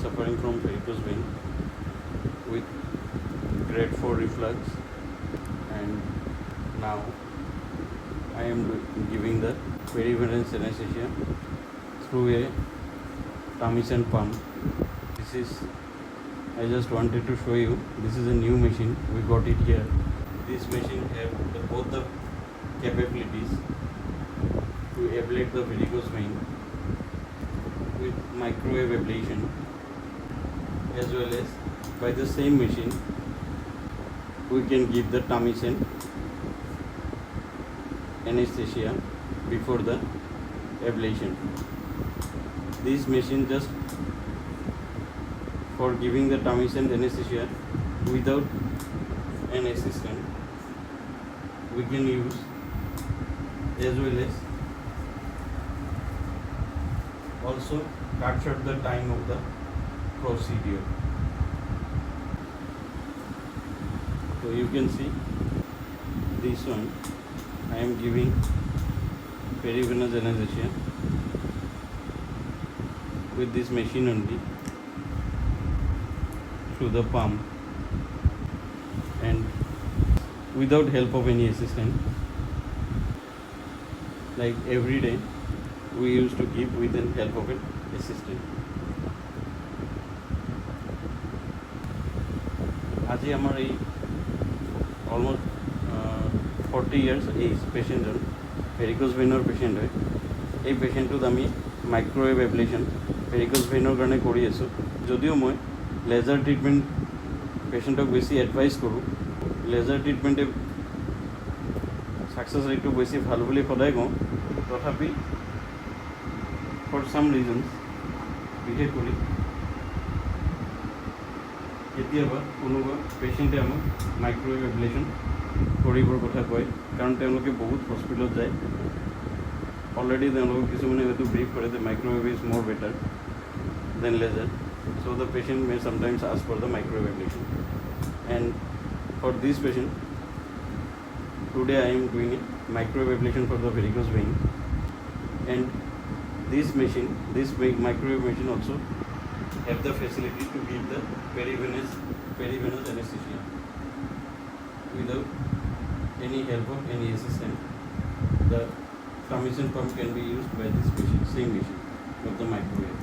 suffering from varicose vein with grade 4 reflux, and now I am giving the perivenous anesthesia through a Tamisen pump. This is, I just wanted to show you, this is a new machine, we got it here. This machine have both the capabilities to ablate the varicose vein with microwave ablation, as well as by the same machine we can give the Tamisen anesthesia before the ablation. This machine just for giving the Tamisen anesthesia without an assistant we can use, as well as also cut short the time of the procedure. So you can see this one, I am giving perivenous anesthesia with this machine only through the pump and without help of any assistant. Like every day we used to give with the help of an assistant. আজি আমার এই almost 40 years age পেশেন্টজন varicose ভেইনৰ patient হয়। এই পেশেন্টটোত আমি microwave এব্লেশ্যন varicose ভেইনৰ কাৰণে কৰি আছোঁ। যদিও মই লেজাৰ ট্ৰিটমেণ্ট পেশেন্টক বেছি এডভাইচ কৰোঁ, লেজাৰ ট্ৰিটমেণ্টে সাকসেছ ৰেটটো বেছি ভাল বুলি সদায় কওঁ, তথাপি ফৰ সাম ৰিজনছ বিশেষ কৰি কেতিয়াবা কোনোবা পেশেন্টে আমাক মাইক্ৰৱেভ এব্লেশ্যন কৰিবৰ কথা কয়, কাৰণ তেওঁলোকে বহুত হস্পিটেলত যায়। অলৰেডি তেওঁলোকক কিছুমানে হয়তো ব্ৰিফ কৰে যে microwave is more better than laser, so the patient may sometimes ask for the microwave ablation. And for this patient today I am doing a microwave ablation for the varicose vein, and this microwave machine also have the facility to give the perivenous anesthesia without any help of any assistant. The Tamisen pump can be used by this machine, same machine of the microwave.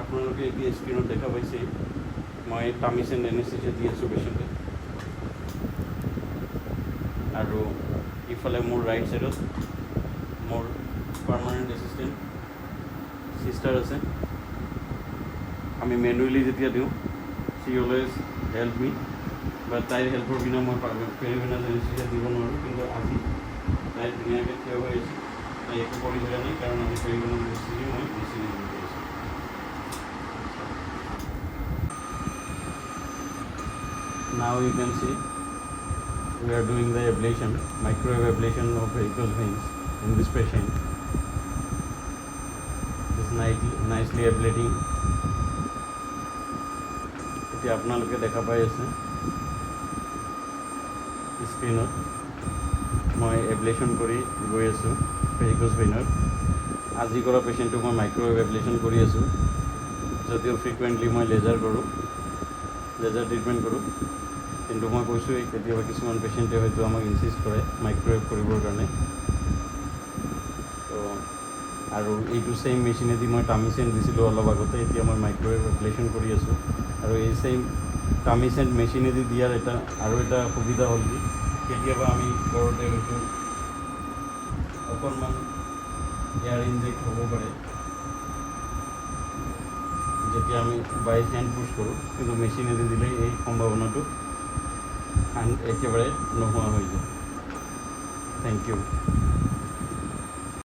আপোনালোকে এতিয়া স্ক্ৰীনত দেখা পাইছে মই Tamisen anesthesia দি আছোঁ পেশেণ্টক, আৰু ইফালে মোৰ right সাইডত মোৰ পাৰ্মানেণ্ট এছিষ্টেণ্ট সিষ্টাৰ আছে। আমি মেনুৱেলি যেতিয়া দিওঁ she always help me, but তাইৰ হেল্পৰ বিনা মই পেৰিভেনাছ এনেস্থেচিয়া দিব নোৱাৰোঁ। কিন্তু আজি তাই ধুনীয়াকৈ থিয় হৈ আছে, তাই একো কৰি থকা নাই, কাৰণ আমি পেৰিভেনাছ এনেস্থেচিয়া মই বেছি দিব পাৰিছোঁ। Now you can see we are doing the ablation, microwave ablation of varicose veins in this patient. This nicely ablating. এতিয়া আপোনালোকে দেখা পাই আছে স্ক্ৰীনত মই এব্লেশ্যন কৰি গৈ আছোঁ ভেৰিকোজ ভেইনৰ। আজি কৰা পেশেণ্টটোক মই মাইক্ৰৱেভ এব্লেশ্যন কৰি আছোঁ, যদিও ফ্ৰিকুৱেণ্টলি মই লেজাৰ ট্ৰিটমেণ্ট কৰোঁ, কিন্তু মই কৈছোঁ কেতিয়াবা কিছুমান পেশেণ্টে হয়তো আমাক ইনচিষ্ট কৰে মাইক্ৰৱেভ কৰিবৰ কাৰণে। তো আৰু এইটো ছেইম মেচিনেদি মই Tamisen দিছিলোঁ অলপ আগতে, এতিয়া মই মাইক্ৰৱেভ এব্লেশ্যন কৰি আছোঁ। আৰু এই ছেইম Tamisen মেচিনেদি দিয়াৰ আৰু এটা সুবিধা হ'ল কি, কেতিয়াবা আমি কৰোঁতে হয়তো অকণমান এয়াৰ ইনজেক্ট হ'ব পাৰে যেতিয়া আমি বাই হেণ্ড পুছ কৰোঁ, কিন্তু মেচিনেদি দিলে এই সম্ভাৱনাটো একেবাৰে নোহোৱা হৈ যায়। Thank U.